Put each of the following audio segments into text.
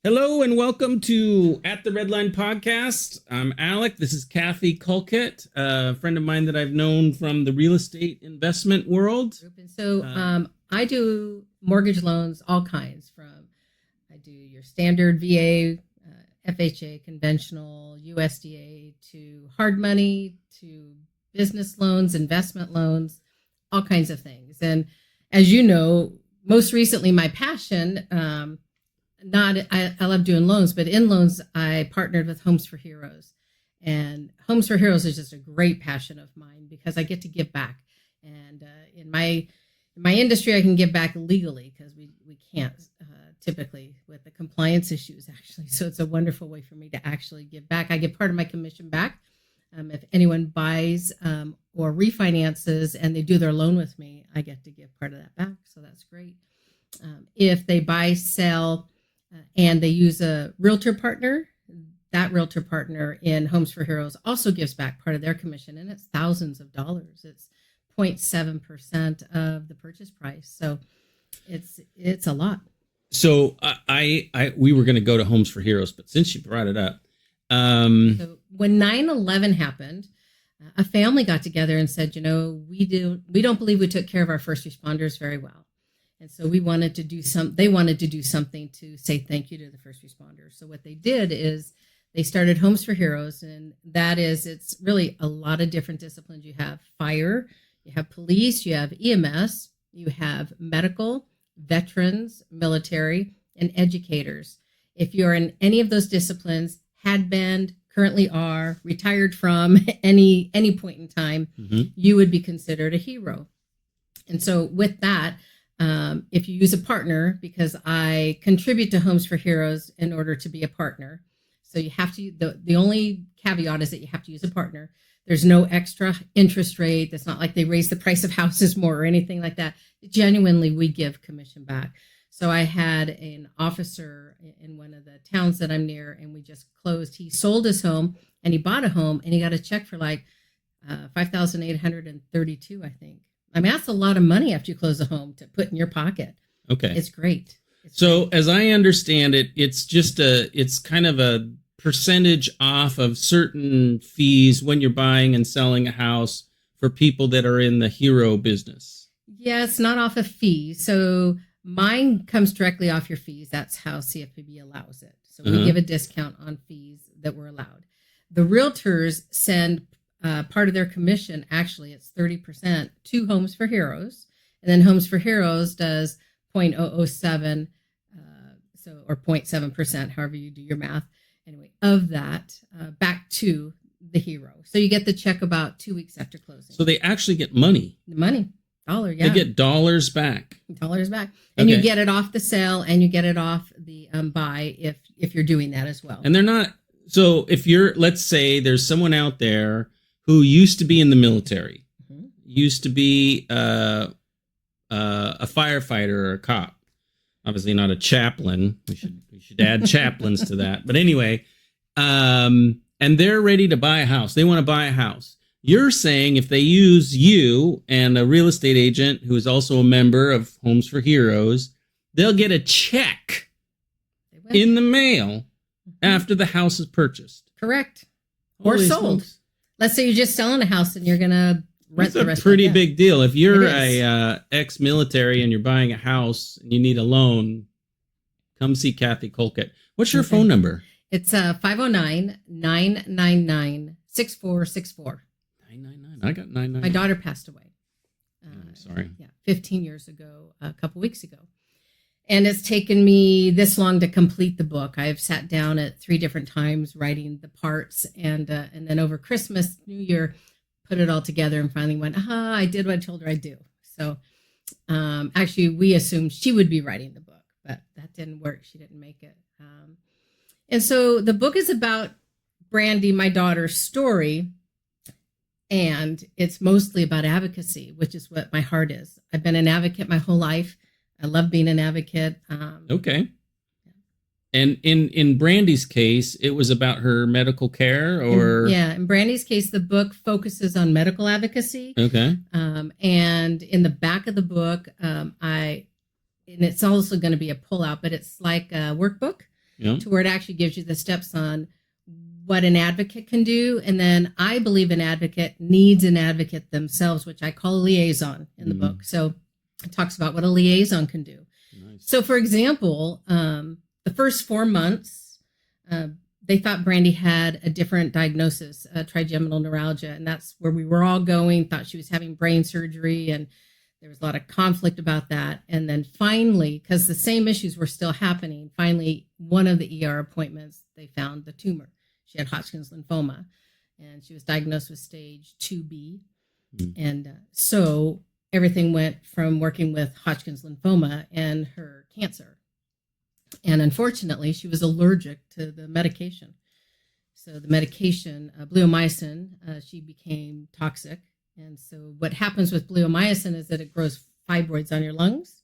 Hello and welcome to At the Redline Podcast. I'm Alec. This is Kathy Colkitt, a friend of mine that I've known from the real estate investment world. I do mortgage loans, all kinds. I do your standard VA, FHA, conventional, USDA, to hard money, to business loans, investment loans, all kinds of things. And as you know, most recently, my passion, I love doing loans, but in loans, I partnered with Homes for Heroes. And Homes for Heroes is just a great passion of mine because I get to give back. And in my industry, I can give back legally because we can't typically with the compliance issues, actually. So it's a wonderful way for me to actually give back. I get part of my commission back. If anyone buys or refinances and they do their loan with me, I get to give part of that back. So that's great. If they buy, sell, and they use a realtor partner, that realtor partner in Homes for Heroes also gives back part of their commission, and it's thousands of dollars. It's 0.7% of the purchase price. So it's a lot. So we were going to go to Homes for Heroes, but since you brought it up. So when 9/11 happened, a family got together and said, we don't believe we took care of our first responders very well. And so they wanted to do something to say thank you to the first responders. So what they did is they started Homes for Heroes, and it's really a lot of different disciplines. You have fire, you have police, you have EMS, you have medical, veterans, military, and educators. If you're in any of those disciplines, had been, currently are, retired from any point in time, you would be considered a hero. And so with that, if you use a partner, because I contribute to Homes for Heroes in order to be a partner. So you have to, the only caveat is that you have to use a partner. There's no extra interest rate. It's not like they raise the price of houses more or anything like that. Genuinely, we give commission back. So I had an officer in one of the towns that I'm near, and we just closed. He sold his home and he bought a home, and he got a check for like $5,832, I think. I mean, that's a lot of money after you close a home to put in your pocket. Okay. It's great. As I understand it, it's kind of a percentage off of certain fees when you're buying and selling a house for people that are in the hero business. Yeah, it's not off a fee. So mine comes directly off your fees. That's how CFPB allows it. So we give a discount on fees that we're allowed. The realtors send part of their commission, actually it's 30%, to Homes for Heroes. And then Homes for Heroes does 0.007, or 0.7%, however you do your math, anyway, of that back to the hero. So you get the check about 2 weeks after closing. So they actually get money. The money, dollar, yeah. They get dollars back. Dollars back. And you get it off the sale and you get it off the buy if you're doing that as well. And they're not, so if let's say there's someone out there who used to be in the military, used to be a firefighter or a cop, obviously not a chaplain. We should add chaplains to that. But anyway, and they're ready to buy a house. They want to buy a house. You're saying if they use you and a real estate agent who is also a member of Homes for Heroes, they'll get a check in the mail after the house is purchased. Correct. Or sold. Smokes. Let's say you're just selling a house and you're going to rent the rest of it. That's a pretty big deal. If you're a ex-military and you're buying a house and you need a loan, come see Kathy Colkitt. What's your phone number? It's 509-999-6464. 999. I got 999. My daughter passed away. I'm sorry. Yeah, 15 years ago, a couple weeks ago. And it's taken me this long to complete the book. I have sat down at 3 different times writing the parts, and then over Christmas, New Year, put it all together and finally went, I did what I told her I'd do. So actually, we assumed she would be writing the book, but that didn't work. She didn't make it. And so the book is about Brandy, my daughter's story, and it's mostly about advocacy, which is what my heart is. I've been an advocate my whole life. I love being an advocate. Okay. And in Brandy's case, it was about her medical care, or? In Brandy's case, the book focuses on medical advocacy. Okay. And in the back of the book, and it's also going to be a pullout, but it's like a workbook. Yep. to where it actually gives you the steps on what an advocate can do. And then I believe an advocate needs an advocate themselves, which I call a liaison in the book. So it talks about what a liaison can do. Nice. So, for example, the first 4 months, they thought Brandy had a different diagnosis, trigeminal neuralgia, and that's where we were all going, thought she was having brain surgery, and there was a lot of conflict about that. And then finally, because the same issues were still happening, finally, one of the ER appointments, they found the tumor. She had Hodgkin's lymphoma, and she was diagnosed with stage 2B. And so everything went from working with Hodgkin's lymphoma and her cancer. And unfortunately, she was allergic to the medication. So the medication, bleomycin, she became toxic. And so what happens with bleomycin is that it grows fibroids on your lungs.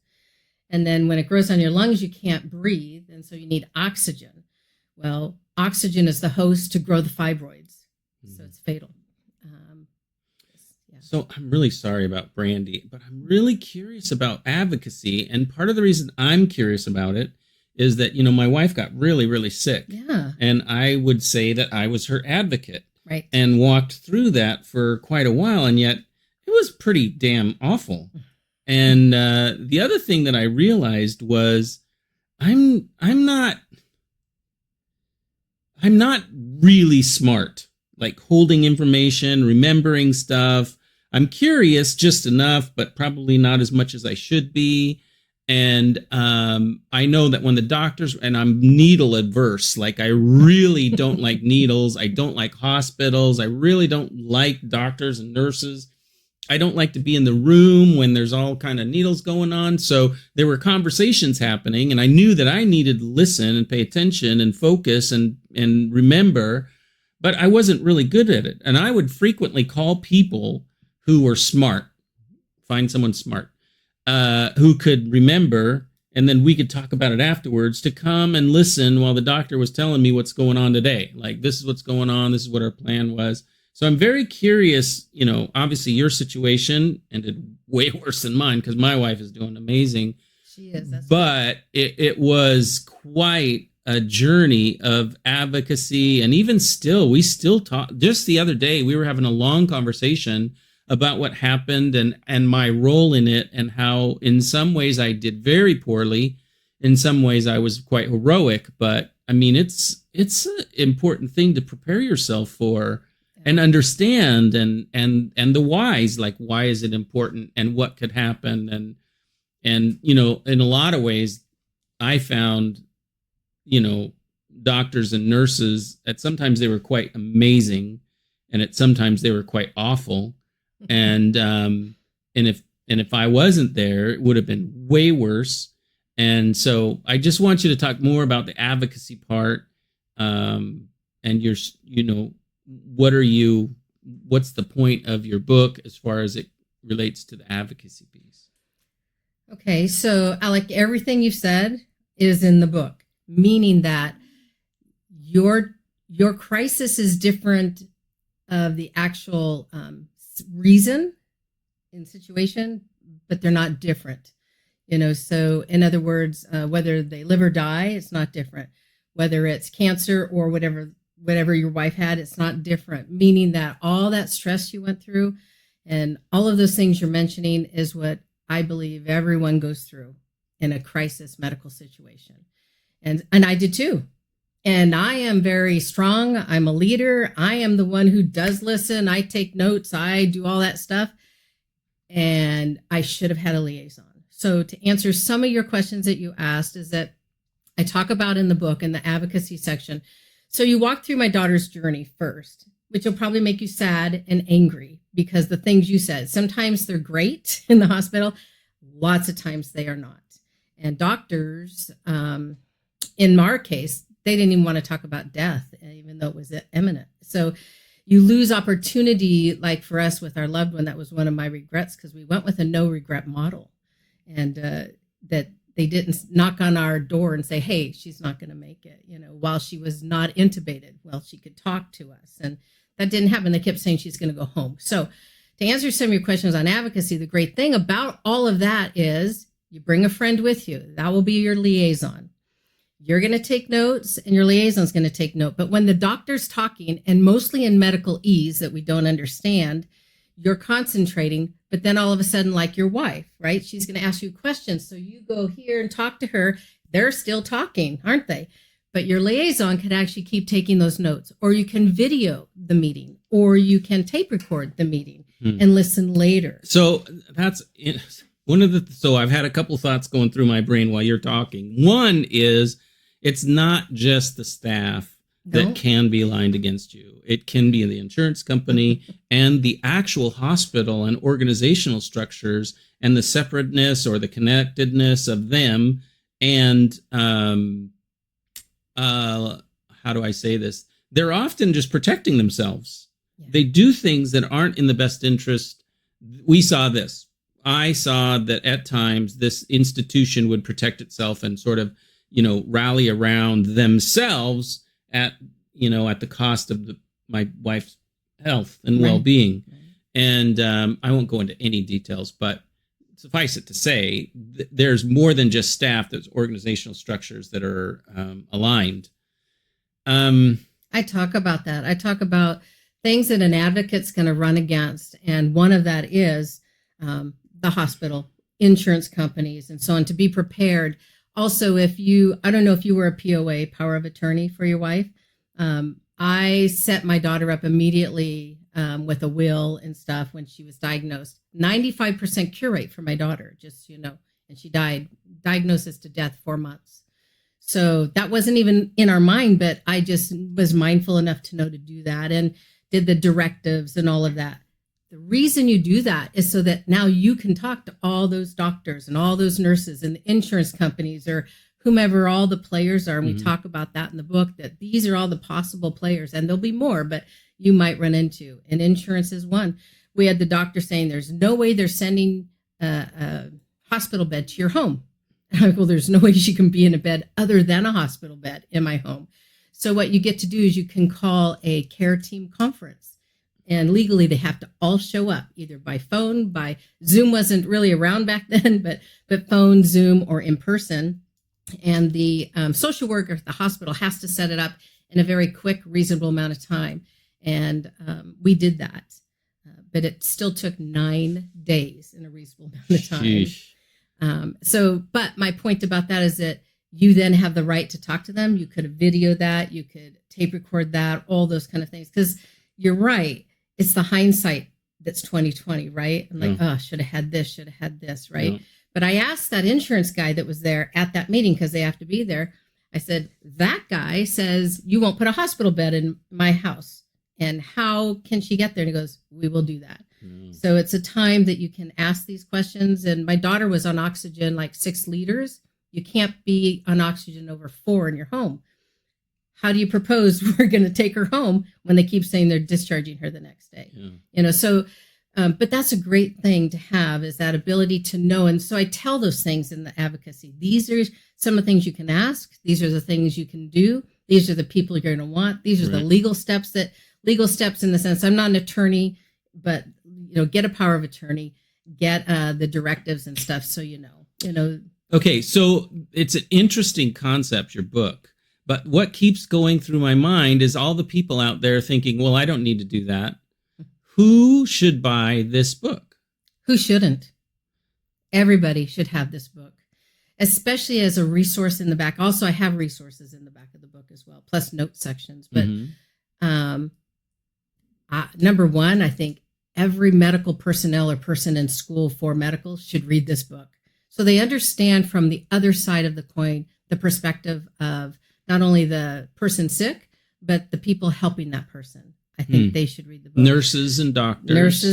And then when it grows on your lungs, you can't breathe. And so you need oxygen. Well, oxygen is the host to grow the fibroids. So it's fatal. So I'm really sorry about Brandy, but I'm really curious about advocacy. And part of the reason I'm curious about it is that, my wife got really, really sick. Yeah. And I would say that I was her advocate. Right. And walked through that for quite a while. And yet it was pretty damn awful. And the other thing that I realized was I'm not really smart, like holding information, remembering stuff. I'm curious just enough, but probably not as much as I should be. And I know that when the doctors, and I'm needle adverse, like I really don't like needles. I don't like hospitals. I really don't like doctors and nurses. I don't like to be in the room when there's all kind of needles going on. So there were conversations happening, and I knew that I needed to listen and pay attention and focus and remember, but I wasn't really good at it. And I would frequently call people who were smart, find someone smart, who could remember, and then we could talk about it afterwards, to come and listen while the doctor was telling me what's going on today. Like, this is what's going on. This is what our plan was. So I'm very curious, obviously your situation ended way worse than mine because my wife is doing amazing. She is. But it was quite a journey of advocacy. And even still, we still talk. Just the other day, we were having a long conversation about what happened and my role in it, and how in some ways I did very poorly. In some ways I was quite heroic, but I mean, it's an important thing to prepare yourself for and understand and the whys, like why is it important and what could happen. And in a lot of ways I found, doctors and nurses, at sometimes they were quite amazing and at sometimes they were quite awful. And if I wasn't there, it would have been way worse. And so I just want you to talk more about the advocacy part. And what's the point of your book as far as it relates to the advocacy piece? Okay. So Alec, everything you said is in the book, meaning that your crisis is different of the actual, reason in situation, but they're not different, so in other words, whether they live or die, it's not different. Whether it's cancer or whatever your wife had, it's not different, meaning that all that stress you went through and all of those things you're mentioning is what I believe everyone goes through in a crisis medical situation. And I did too. And I am very strong. I'm a leader. I am the one who does listen. I take notes. I do all that stuff. And I should have had a liaison. So to answer some of your questions that you asked is that I talk about in the book in the advocacy section. So you walk through my daughter's journey first, which will probably make you sad and angry because the things you said, sometimes they're great in the hospital. Lots of times they are not. And doctors, in our case, they didn't even want to talk about death, even though it was imminent. So you lose opportunity, like for us with our loved one. That was one of my regrets because we went with a no regret model, and that they didn't knock on our door and say, hey, she's not going to make it, while she was not intubated. Well, she could talk to us, and that didn't happen. They kept saying she's going to go home. So to answer some of your questions on advocacy, the great thing about all of that is you bring a friend with you. That will be your liaison. you're going to take notes and your liaison's going to take note. But when the doctor's talking, and mostly in medical ease that we don't understand, you're concentrating, but then all of a sudden, like your wife, right? She's going to ask you questions. So you go here and talk to her. They're still talking, aren't they? But your liaison can actually keep taking those notes, or you can video the meeting, or you can tape record the meeting and listen later. So that's one of the, so I've had a couple thoughts going through my brain while you're talking. One is, it's not just the staff that can be aligned against you. It can be the insurance company and the actual hospital and organizational structures and the separateness or the connectedness of them. And how do I say this? They're often just protecting themselves. Yeah. They do things that aren't in the best interest. We saw this. I saw that at times this institution would protect itself and sort of, rally around themselves at the cost of my wife's health and well-being. Right. And I won't go into any details, but suffice it to say, there's more than just staff. There's organizational structures that are aligned. I talk about that. I talk about things that an advocate's going to run against. And one of that is the hospital, insurance companies, and so on, to be prepared. Also, I don't know if you were a POA, power of attorney, for your wife. I set my daughter up immediately with a will and stuff when she was diagnosed. 95% cure rate for my daughter, just, and she died, diagnosis to death, 4 months. So that wasn't even in our mind, but I just was mindful enough to know to do that and did the directives and all of that. The reason you do that is so that now you can talk to all those doctors and all those nurses and the insurance companies or whomever all the players are. And we talk about that in the book, that these are all the possible players, and there'll be more, but you might run into. And insurance is one. We had the doctor saying there's no way they're sending a hospital bed to your home. And I'm like, well, there's no way she can be in a bed other than a hospital bed in my home. So what you get to do is you can call a care team conference. And legally, they have to all show up, either by phone, by Zoom wasn't really around back then, but phone, Zoom, or in person. And the social worker at the hospital has to set it up in a very quick, reasonable amount of time. And we did that. But it still took 9 days in a reasonable amount of time. But my point about that is that you then have the right to talk to them. You could video that. You could tape record that, all those kind of things. Because you're right. It's the hindsight that's 2020, right? I'm like, should have had this, right? Yeah. But I asked that insurance guy that was there at that meeting, because they have to be there. I said, that guy says you won't put a hospital bed in my house. And how can she get there? And he goes, we will do that. So it's a time that you can ask these questions. And my daughter was on oxygen, like 6 liters. You can't be on oxygen over 4 in your home. How do you propose we're going to take her home when they keep saying they're discharging her the next day? Yeah. But that's a great thing to have, is that ability to know. And so I tell those things in the advocacy. These are some of the things you can ask. These are the things you can do. These are the people you're going to want. These are the legal steps in the sense, I'm not an attorney, but, get a power of attorney, get the directives and stuff. So, Okay. So it's an interesting concept, your book. But what keeps going through my mind is all the people out there thinking, well, I don't need to do that. Who should buy this book? Who shouldn't? Everybody should have this book, especially as a resource in the back. Also, I have resources in the back of the book as well, plus note sections. But number one, I think every medical personnel or person in school for medical should read this book, so they understand from the other side of the coin, the perspective of not only the person sick, but the people helping that person. I think they should read the book. Nurses,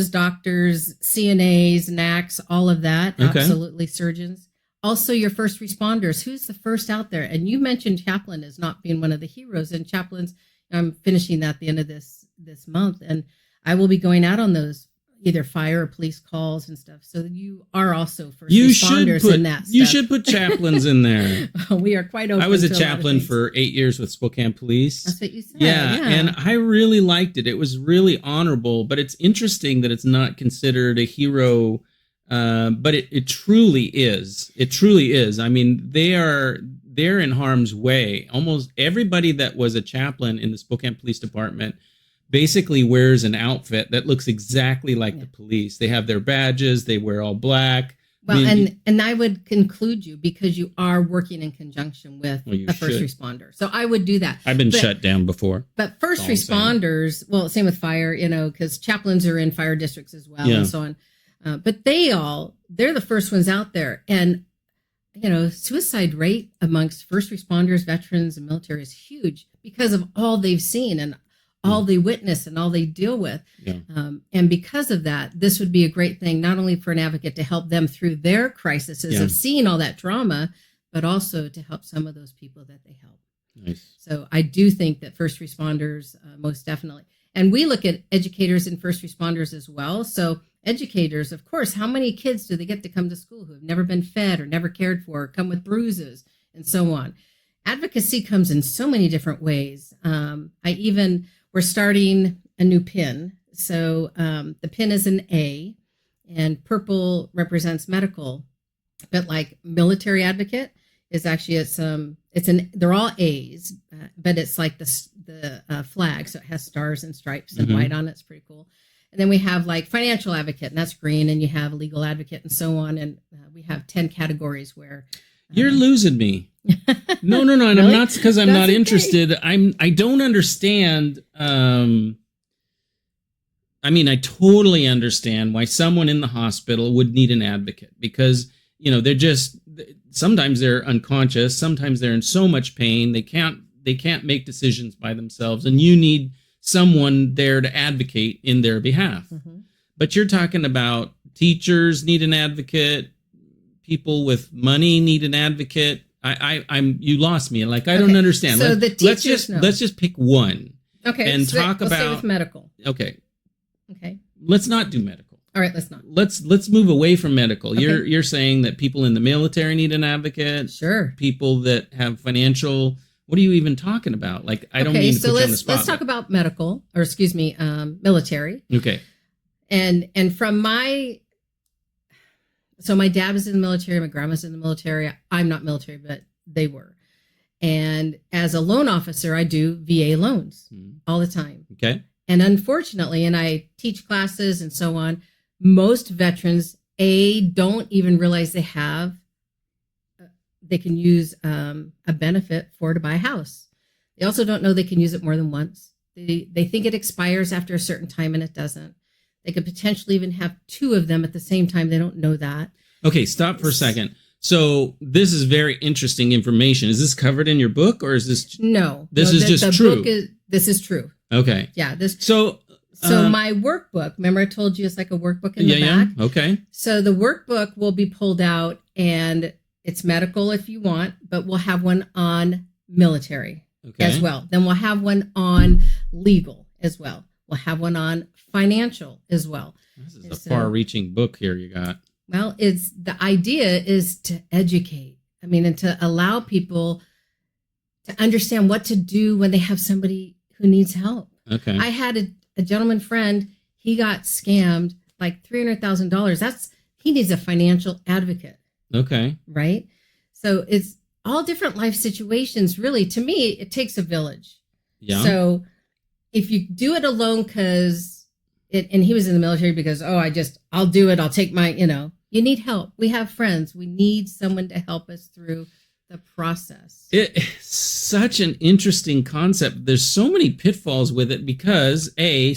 doctors, CNAs, NACs, all of that. Okay. Absolutely. Surgeons. Also, your first responders. Who's the first out there? And you mentioned chaplain as not being one of the heroes. And chaplains, I'm finishing that at the end of this month. And I will be going out on those either fire or police calls and stuff. So you are also first responders in that stuff. You should put chaplains in there. We are quite open. I was a chaplain for 8 years with Spokane Police. That's what you said. Yeah, and I really liked it. It was really honorable, but it's interesting that it's not considered a hero, but it truly is. It truly is. I mean, they're in harm's way. Almost everybody that was a chaplain in the Spokane Police Department basically wears an outfit that looks exactly like the police. They have their badges. They wear all black. Well, and I would conclude you because you are working in conjunction with a first responder. So I would do that. I've been shut down before. But first responders, well, same with fire, because chaplains are in fire districts as well and so on. But they're the first ones out there. And, suicide rate amongst first responders, veterans, and military is huge because of all they've seen and all they witness and all they deal with. Yeah. And because of that, this would be a great thing, not only for an advocate to help them through their crises of seeing all that trauma, but also to help some of those people that they help. Nice. So I do think that first responders, most definitely. And we look at educators and first responders as well. So educators, of course, how many kids do they get to come to school who have never been fed or never cared for, or come with bruises and so on? Advocacy comes in so many different ways. We're starting a new pin. So the pin is an A, and purple represents medical. But like military advocate is actually they're all A's, but it's like the flag, so it has stars and stripes and white on it. It's pretty cool. And then we have like financial advocate, and that's green, and you have legal advocate and so on. And we have 10 categories where. You're losing me. No. And really? I'm not because I'm not interested. I don't understand. I totally understand why someone in the hospital would need an advocate because, sometimes they're unconscious. Sometimes they're in so much pain. They can't make decisions by themselves. And you need someone there to advocate in their behalf. Mm-hmm. But you're talking about teachers need an advocate. People with money need an advocate. You lost me. Like, I don't understand. So the teachers let's just pick one. Okay. And talk about stay with medical. Okay. Okay. Let's not do medical. All right. Let's not. Let's move away from medical. Okay. You're saying that people in the military need an advocate. Sure. People that have financial. What are you even talking about? Like, I don't mean to put you on the spot. Let's talk about medical, or excuse me, military. Okay. And from my. So my dad was in the military, my grandma's in the military. I'm not military, but they were. And as a loan officer, I do VA loans all the time. Okay. And unfortunately, and I teach classes and so on, most veterans, don't even realize they can use a benefit to buy a house. They also don't know they can use it more than once. They think it expires after a certain time, and it doesn't. They could potentially even have 2 of them at the same time. They don't know that. Okay, stop for a second. So this is very interesting information. Is this covered in your book, or is this... No. This is just true? This is true. Okay. Yeah. So my workbook, remember I told you it's like a workbook in the back? Yeah, okay. So the workbook will be pulled out, and it's medical if you want, but we'll have one on military as well. Then we'll have one on legal as well. We'll have one on financial as well. This is a far-reaching book here you got. Well, the idea is to educate. And to allow people to understand what to do when they have somebody who needs help. Okay. I had a gentleman friend. He got scammed like $300,000. He needs a financial advocate. Okay. Right. So it's all different life situations. Really, to me, it takes a village. Yeah. So if you do it alone and he was in the military because, I'll do it. I'll take my, you need help. We have friends. We need someone to help us through the process. It's such an interesting concept. There's so many pitfalls with it because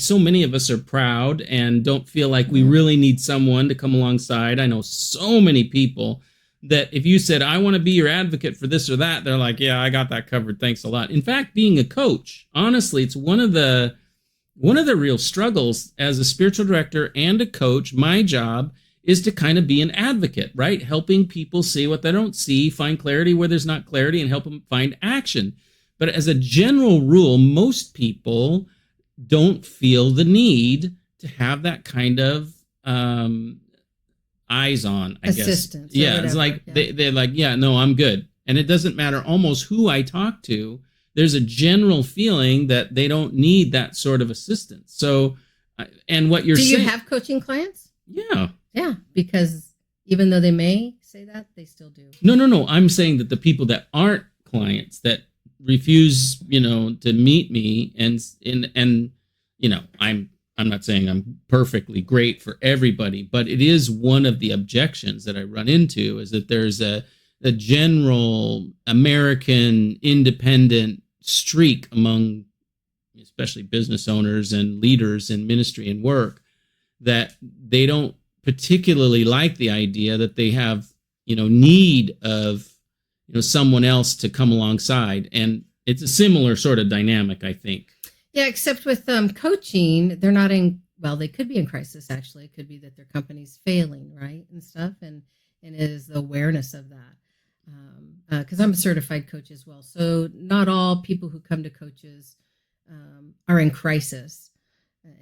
so many of us are proud and don't feel like we really need someone to come alongside. I know so many people that if you said, I want to be your advocate for this or that, they're like, yeah, I got that covered. Thanks a lot. In fact, being a coach, honestly, it's one of the real struggles as a spiritual director and a coach. My job is to kind of be an advocate, right? Helping people see what they don't see, find clarity where there's not clarity, and help them find action. But as a general rule, most people don't feel the need to have that kind of eyes on, I guess. Assistance. Yeah, it's like they're like, yeah, no, I'm good. And it doesn't matter almost who I talk to. There's a general feeling that they don't need that sort of assistance. So, and what you're saying... Do you have coaching clients? Yeah. Yeah, because even though they may say that. They still do. No. I'm saying that the people that aren't clients that refuse, to meet me and I'm not saying I'm perfectly great for everybody, but it is one of the objections that I run into is that there's a general American independent streak among especially business owners and leaders in ministry and work that they don't particularly like the idea that they have, need of, someone else to come alongside. And it's a similar sort of dynamic, I think. Yeah, except with coaching, they're not they could be in crisis, actually. It could be that their company's failing, right, and stuff, and it is the awareness of that. Because I'm a certified coach as well. So not all people who come to coaches are in crisis.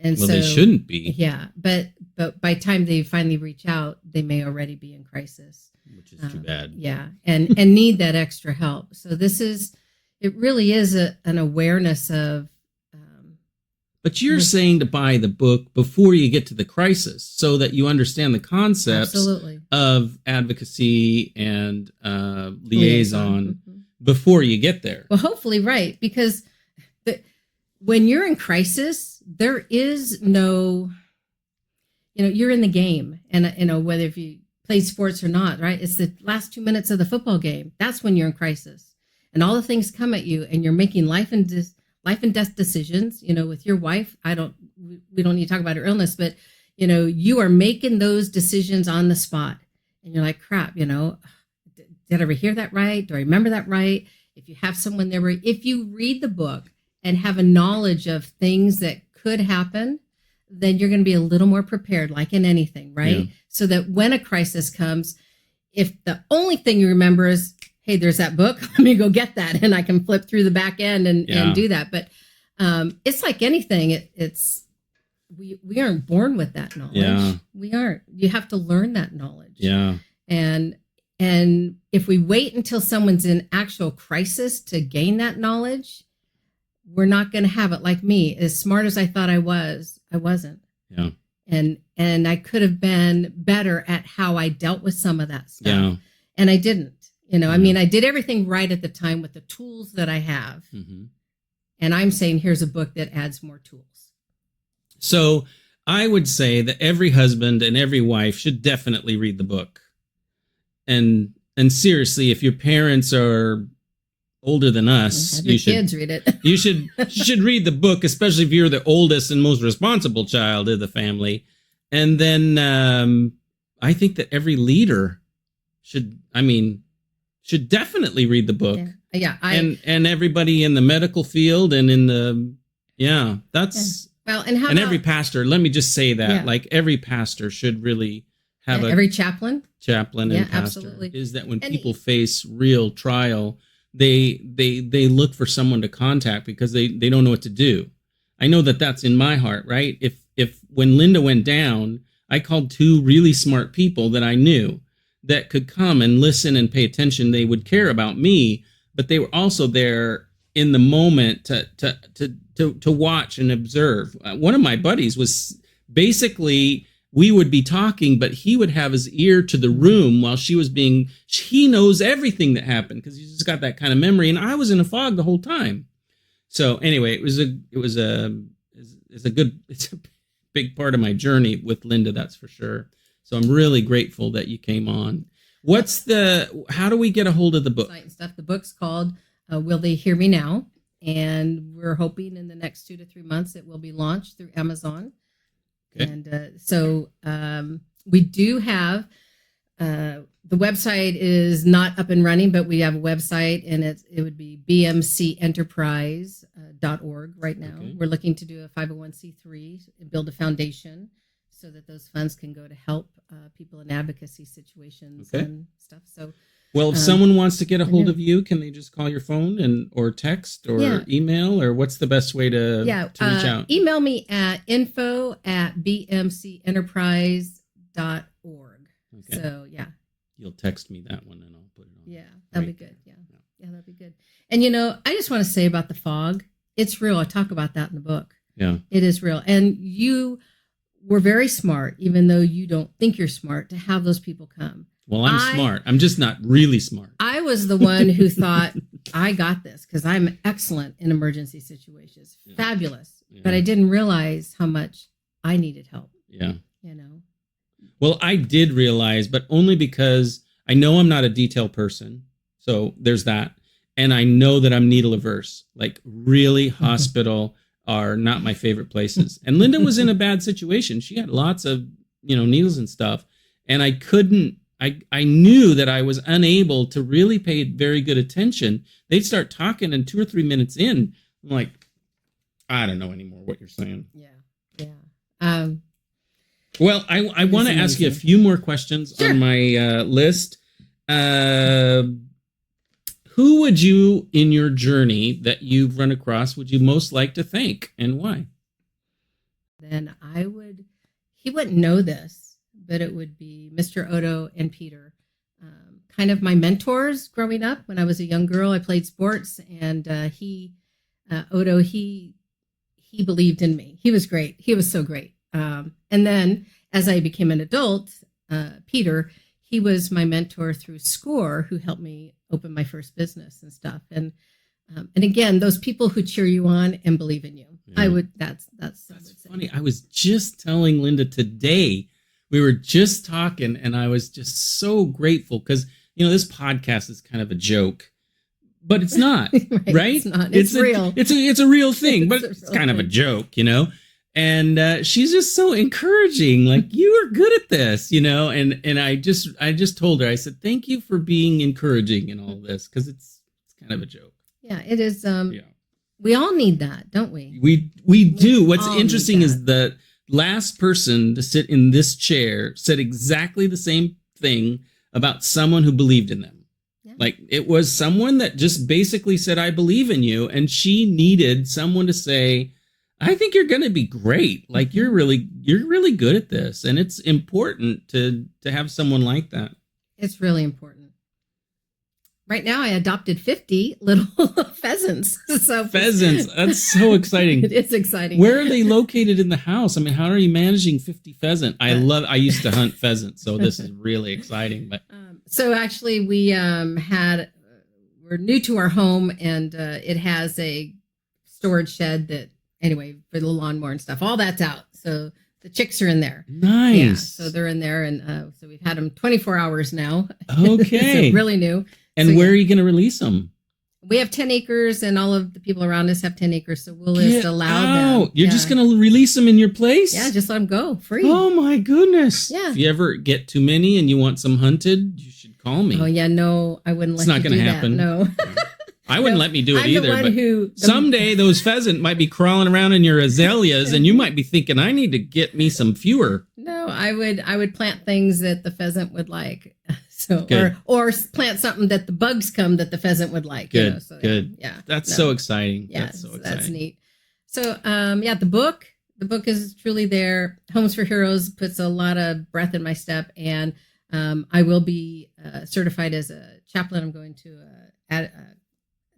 And they shouldn't be. Yeah, but by the time they finally reach out, they may already be in crisis. Which is too bad. Yeah, and need that extra help. So it really is an awareness of. But you're saying to buy the book before you get to the crisis so that you understand the concepts of advocacy and liaison before you get there. Well, hopefully, right. Because when you're in crisis, there is no, you're in the game. And, whether if you play sports or not, right? It's the last 2 minutes of the football game. That's when you're in crisis. And all the things come at you and you're making life and death decisions, with your wife. We don't need to talk about her illness, but, you are making those decisions on the spot and you're like, crap, did I ever hear that right? Do I remember that right? If you have someone there, if you read the book and have a knowledge of things that could happen, then you're going to be a little more prepared, like in anything, right? Yeah. So that when a crisis comes, if the only thing you remember is, hey, there's that book, let me go get that. And I can flip through the back end and do that. But it's like anything. We aren't born with that knowledge. Yeah. We aren't. You have to learn that knowledge. Yeah. And if we wait until someone's in actual crisis to gain that knowledge, we're not going to have it. Like me, as smart as I thought I wasn't. Yeah. And I could have been better at how I dealt with some of that stuff. Yeah. And I didn't. I mean, I did everything right at the time with the tools that I have. Mm-hmm. And I'm saying, here's a book that adds more tools. So I would say that every husband and every wife should definitely read the book. And seriously, if your parents are older than us, you should kids read it. you should read the book, especially if you're the oldest and most responsible child of the family. And then I think that every leader should definitely read the book. Yeah. And everybody in the medical field and in the that's well, and every pastor. Let me just say that, like every pastor should really have every chaplain and pastor. Absolutely. Is that when people face real trial, they look for someone to contact because they don't know what to do. I know that that's in my heart, right? If when Linda went down, I called two really smart people that I knew that could come and listen and pay attention. They would care about me, but they were also there in the moment to watch and observe. One of my buddies was basically, we would be talking, but he would have his ear to the room while he knows everything that happened because he's just got that kind of memory. And I was in a fog the whole time. So anyway, it's a big part of my journey with Linda, that's for sure. So I'm really grateful that you came on. How do we get a hold of the book? Stuff. The book's called Will They Hear Me Now? And we're hoping in the next 2 to 3 months it will be launched through Amazon. Okay. And so we do have, the website is not up and running, but we have a website and it would be bmcenterprise.org right now. Okay. We're looking to do a 501c3 and build a foundation so that those funds can go to help people in advocacy situations and stuff. So, well, if someone wants to get a hold of you, can they just call your phone or text or email, or what's the best way to reach out? Email me at info@bmcenterprise.org. Okay. So, You'll text me that one and I'll put it on. Yeah, that'd be good. Yeah, that'd be good. And, I just want to say about the fog, it's real. I talk about that in the book. Yeah. It is real. And you were very smart, even though you don't think you're smart, to have those people come. Well, I'm smart. I'm just not really smart. I was the one who thought, I got this because I'm excellent in emergency situations. Yeah. Fabulous. Yeah. But I didn't realize how much I needed help. Yeah. You know? Well, I did realize, but only because I know I'm not a detail person. So there's that. And I know that I'm needle averse. Like really hospital are not my favorite places. And Linda was in a bad situation. She had lots of, needles and stuff. And I knew that I was unable to really pay very good attention. They'd start talking and 2 or 3 minutes in, I'm like, I don't know anymore what you're saying. Yeah. Yeah. Well, I want to ask you a few more questions on my list. Who would you, in your journey that you've run across, would you most like to thank and why? Then he wouldn't know this, but it would be Mr. Odo and Peter, kind of my mentors growing up. When I was a young girl, I played sports, and Odo, he believed in me. He was great. He was so great. And then as I became an adult, Peter, he was my mentor through SCORE, who helped me open my first business and stuff. And again, those people who cheer you on and believe in you. Yeah. That's funny. I was just telling Linda today, we were just talking, and I was just so grateful because, this podcast is kind of a joke, but it's not, right? It's not. It's real. It's a real thing, but it's kind of a joke, And she's just so encouraging, like, you are good at this, and I just told her, I said, thank you for being encouraging in all this, because it's kind of a joke. Yeah, it is. We all need that, don't we? We do. What's interesting is the last person to sit in this chair said exactly the same thing about someone who believed in them. Yeah. Like, it was someone that just basically said, I believe in you, and she needed someone to say, I think you're going to be great. Like, you're really good at this. And it's important to have someone like that. It's really important. Right now, I adopted 50 little pheasants. Pheasants. That's so exciting. It is exciting. Where are they located in the house? I mean, how are you managing 50 pheasant? I used to hunt pheasants, so this is really exciting. But so actually, we're new to our home, and it has a storage shed that, anyway, for the lawnmower and stuff, all that's out. So the chicks are in there. Nice. Yeah, so they're in there. And so we've had them 24 hours now. Okay. So really new. And where are you going to release them? We have 10 acres, and all of the people around us have 10 acres. So we'll just allow them. You're just going to release them in your place? Yeah, just let them go free. Oh, my goodness. Yeah. If you ever get too many and you want some hunted, you should call me. Oh, yeah. No, I wouldn't let you do that. It's not going to happen. No. I wouldn't let me do it either, but the someday those pheasant might be crawling around in your azaleas, and you might be thinking, I need to get me some fewer. No, I would plant things that the pheasant would like. So or plant something that the bugs come that the pheasant would like. Good, good. Yeah, that's so exciting. Yeah, that's so exciting. That's neat. So the book is truly there. Homes for Heroes puts a lot of breath in my step, and I will be certified as a chaplain. I'm going to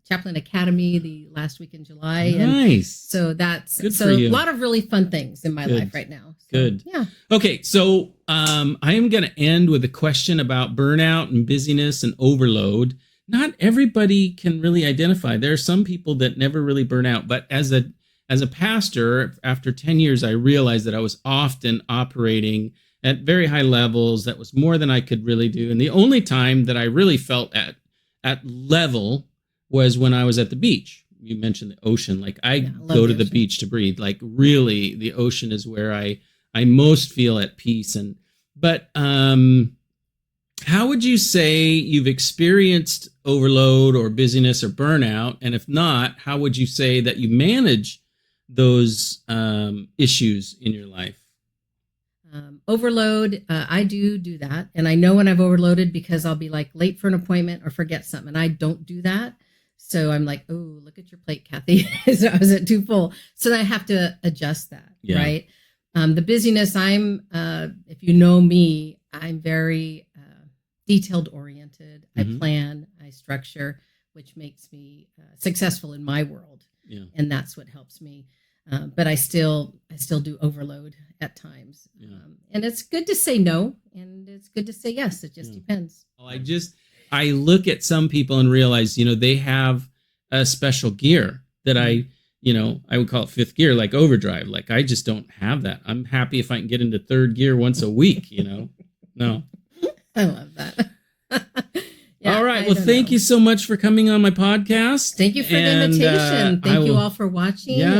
Chaplain Academy the last week in July. Nice. And so that's good for you. A lot of really fun things in my life right now. So, good. Yeah. Okay. So I am going to end with a question about burnout and busyness and overload. Not everybody can really identify. There are some people that never really burn out, but as a pastor, after 10 years, I realized that I was often operating at very high levels. That was more than I could really do. And the only time that I really felt at level was when I was at the beach. You mentioned the ocean. Like, I go to the beach to breathe. Like, really, the ocean is where I most feel at peace. But how would you say you've experienced overload or busyness or burnout? And if not, how would you say that you manage those issues in your life? Overload, I do that. And I know when I've overloaded because I'll be like late for an appointment or forget something. And I don't do that. So I'm like, oh, look at your plate, Kathy. Is it too full? So I have to adjust that, right? The busyness, if you know me, I'm very detailed oriented. I plan, I structure, which makes me successful in my world. Yeah. And that's what helps me. But I still do overload at times. Yeah. And it's good to say no, and it's good to say yes. It just depends. Well, I look at some people and realize, they have a special gear that I would call it fifth gear, like overdrive. Like I just don't have that. I'm happy if I can get into third gear once a week, No. I love that. All right. Well, thank you so much for coming on my podcast. Thank you for the invitation. Thank you all for watching. Yeah.